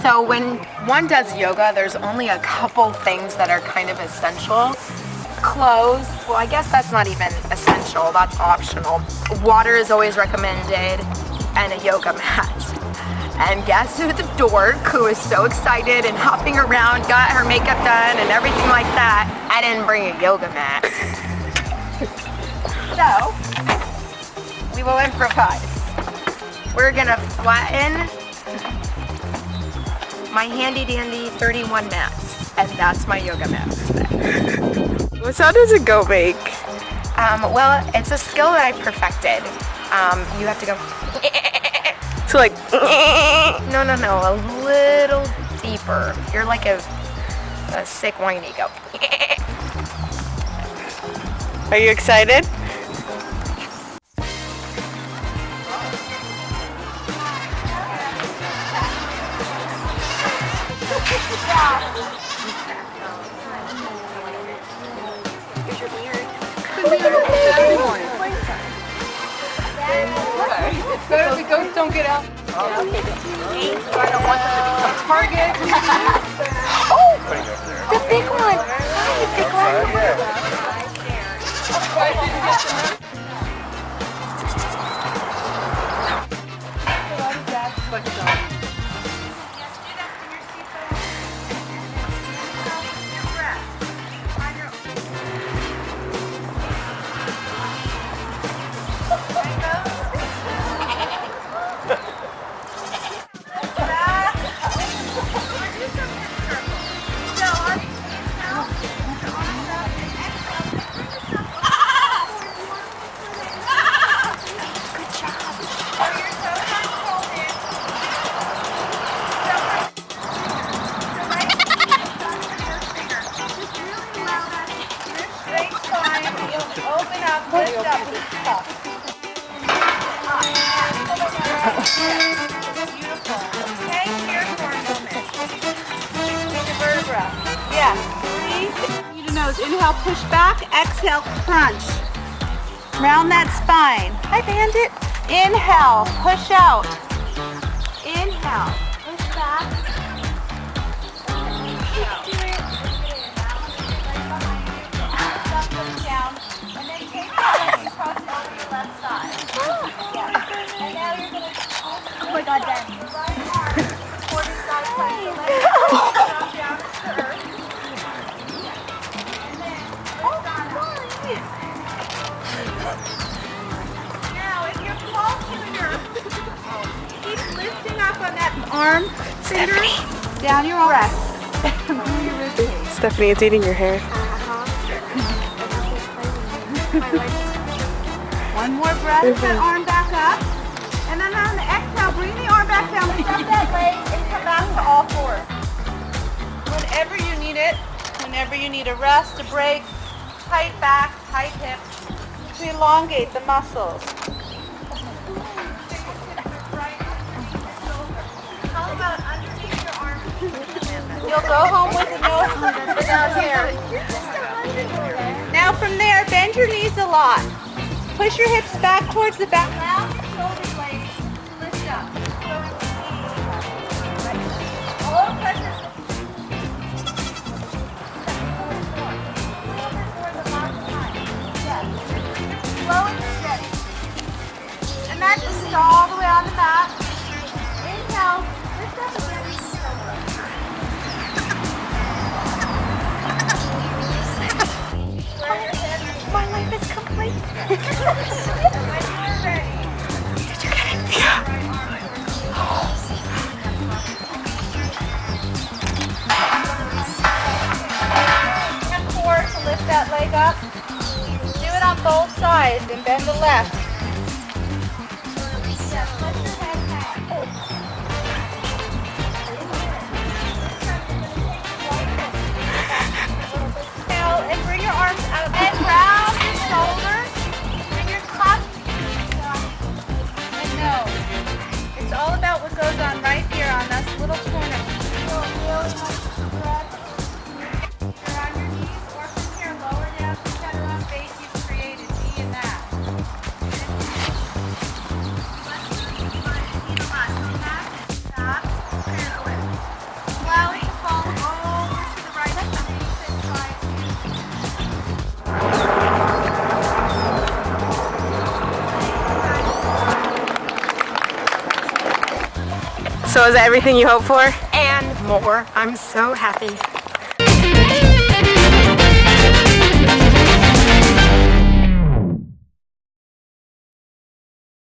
So when one does yoga, there's only a couple things that are kind of essential. Clothes, well, I guess that's not even essential, that's optional. Water is always recommended, and a yoga mat. And guess who's the dork who is so excited and hopping around, got her makeup done and everything like that. I didn't bring a yoga mat. So, we will improvise. We're gonna flatten my handy dandy 31 mats, and that's my yoga mat for today. What sound does it go make? Well, it's a skill that I perfected. You have to go. So like. No, a little deeper. You're like a sick whiny. Go. Are you excited? It's better if the ghosts don't get out. I don't want them to become targets. Oh, the big one. The big Nose. Inhale, push back. Exhale, crunch. Round that spine. Hi, Bandit. Inhale, push out. Inhale, push back. Down. And then take it and cross it over your left side. Yeah. And now you're going to... Oh my God, Ben. Your right arm. Supporting side touch the leg. Down to earth. Now, if you're close to your, keep lifting up on that arm, finger, down your arm. Stephanie, it's eating your hair. One more breath, lift that arm back up. And then on the exhale, bring the arm back down, lift up that leg, and come back to all fours. Whenever you need it, whenever you need a rest, a break, tight back, tight hips, to elongate the muscles. How about underneath your arm? You'll go home with a nose without hair. Now from there, bend your knees a lot. Push your hips back towards the back. Allow your shoulder blades to lift up. All pressure. Slow and steady. Imagine just all the way on the mat. Inhale, lift up again. My life is complete. When you're ready. Did you get it? Yeah. And four to lift that leg up. Do it on both sides and bend the left. Yeah, let your head hang. Now, and bring your arms out and round your shoulders. Bring your claps and nose. It's all about what goes on right here on this little corner. Feel really nice stretch. You're on your knees or from here, lower down the center space you've created. Be in that. Stop and lift. So is that everything you hoped for? And more. I'm so happy.